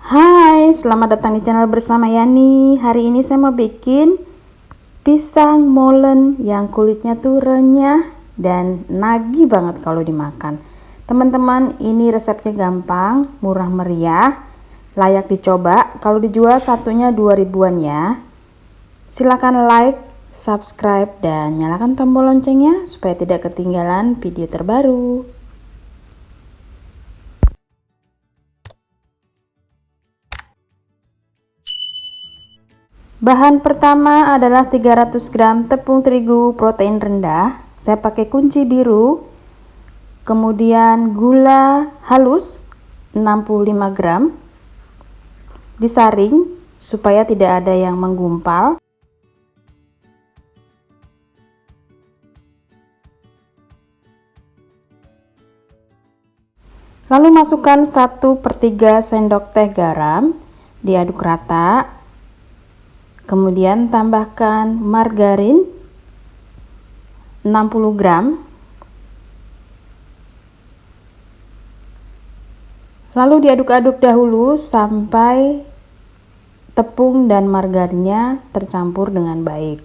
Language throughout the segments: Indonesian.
Hai, selamat datang di channel bersama Yani. Hari ini saya mau bikin pisang molen yang kulitnya tuh renyah dan nagih banget kalau dimakan. Teman-teman, ini resepnya gampang, murah meriah, layak dicoba. Kalau dijual satunya 2 ribuan ya. Silahkan like, subscribe, dan nyalakan tombol loncengnya supaya tidak ketinggalan video terbaru. Bahan pertama adalah 300 gram tepung terigu protein rendah. Saya pakai kunci biru. Kemudian gula halus 65 gram. Disaring supaya tidak ada yang menggumpal. Lalu masukkan 1/3 sendok teh garam, diaduk rata. Kemudian tambahkan margarin 60 gram. Lalu diaduk-aduk dahulu sampai tepung dan margarinnya tercampur dengan baik.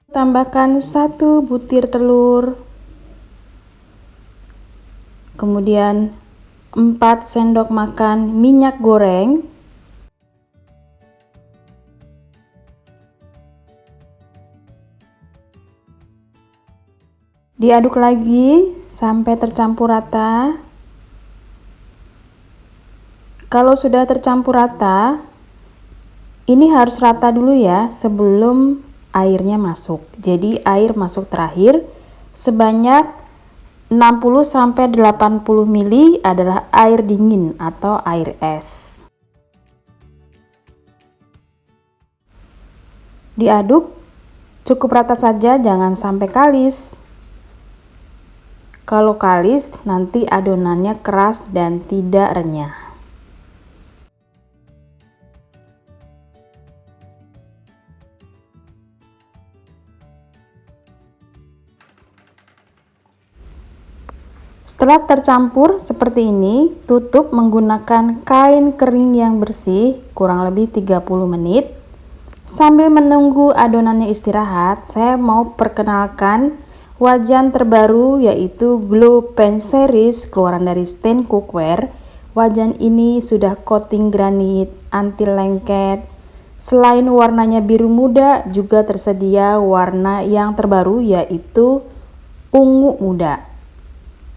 Tambahkan 1 butir telur, kemudian 4 sendok makan minyak goreng, diaduk lagi sampai tercampur rata. Kalau sudah tercampur rata, ini harus rata dulu ya sebelum airnya masuk. Jadi air masuk terakhir sebanyak 60-80 ml adalah air dingin atau air es. Diaduk cukup rata saja, jangan sampai kalis. Kalau kalis nanti adonannya keras dan tidak renyah. Setelah tercampur seperti ini, tutup menggunakan kain kering yang bersih kurang lebih 30 menit. Sambil menunggu adonannya istirahat, saya mau perkenalkan wajan terbaru yaitu Glow Pan Series keluaran dari Stain Cookware. Wajan ini sudah coating granit, anti lengket. Selain warnanya biru muda, juga tersedia warna yang terbaru yaitu ungu muda.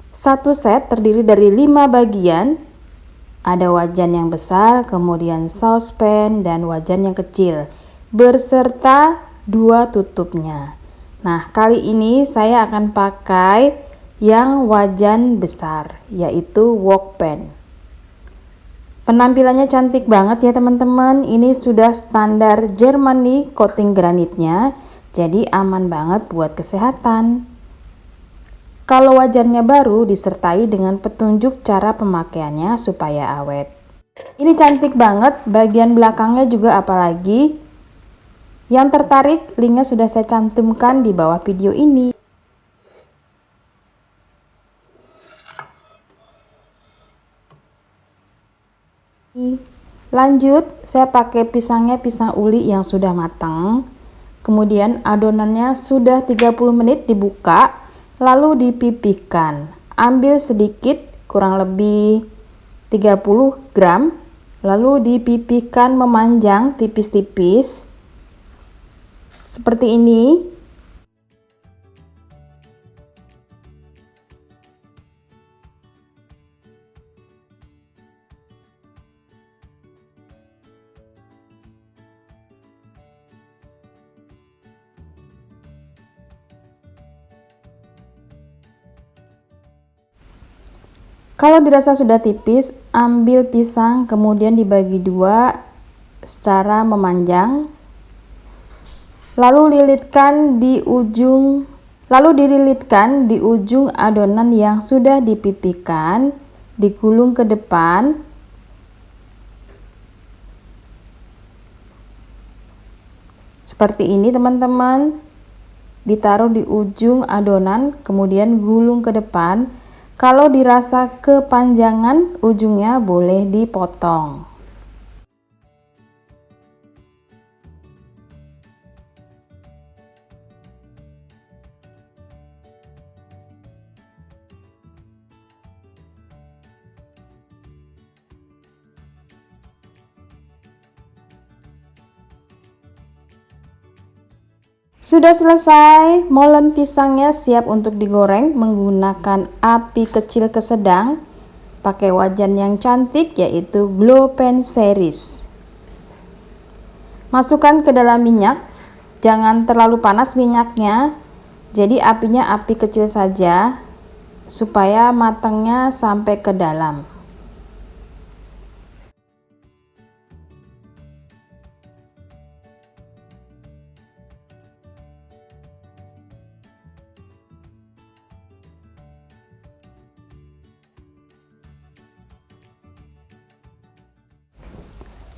Satu set terdiri dari 5 bagian. Ada wajan yang besar, kemudian saucepan dan wajan yang kecil berserta 2 tutupnya. Nah, kali ini saya akan pakai yang wajan besar yaitu wok pan. Penampilannya cantik banget ya teman-teman. Ini sudah standar Germany coating granitnya, jadi aman banget buat kesehatan. Kalau wajannya baru, disertai dengan petunjuk cara pemakaiannya supaya awet. Ini cantik banget, bagian belakangnya juga apalagi. Yang tertarik, linknya sudah saya cantumkan di bawah video ini. Lanjut, saya pakai pisangnya pisang uli yang sudah matang. Kemudian adonannya sudah 30 menit dibuka. Lalu dipipihkan, ambil sedikit kurang lebih 30 gram, lalu dipipihkan memanjang tipis-tipis seperti ini. Kalau dirasa sudah tipis, ambil pisang kemudian dibagi 2 secara memanjang. Lalu dililitkan di ujung adonan yang sudah dipipihkan, digulung ke depan. Seperti ini teman-teman, ditaruh di ujung adonan, kemudian gulung ke depan. Kalau dirasa kepanjangan ujungnya boleh dipotong. Sudah selesai, molen pisangnya siap untuk digoreng menggunakan api kecil ke sedang. Pakai wajan yang cantik yaitu Glow Pan Series. Masukkan ke dalam minyak, jangan terlalu panas minyaknya. Jadi apinya api kecil saja supaya matangnya sampai ke dalam.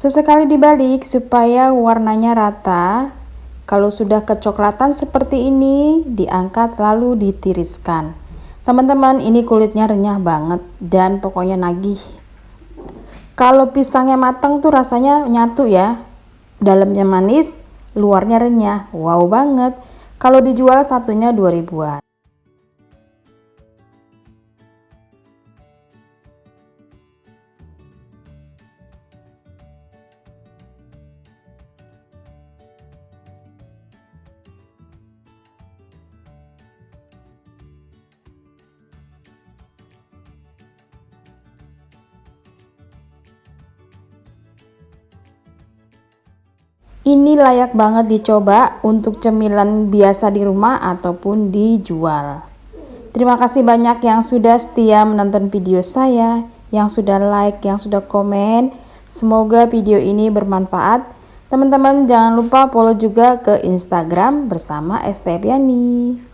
Sesekali dibalik supaya warnanya rata. Kalau sudah kecoklatan seperti ini, diangkat lalu ditiriskan. Teman-teman, ini kulitnya renyah banget dan pokoknya nagih. Kalau pisangnya matang tuh rasanya nyatu ya. Dalamnya manis, luarnya renyah. Wow banget. Kalau dijual satunya 2.000-an. Ini layak banget dicoba untuk cemilan biasa di rumah ataupun dijual. Terima kasih banyak yang sudah setia menonton video saya, yang sudah like, yang sudah komen. Semoga video ini bermanfaat. Teman-teman jangan lupa follow juga ke Instagram bersama Estepiani.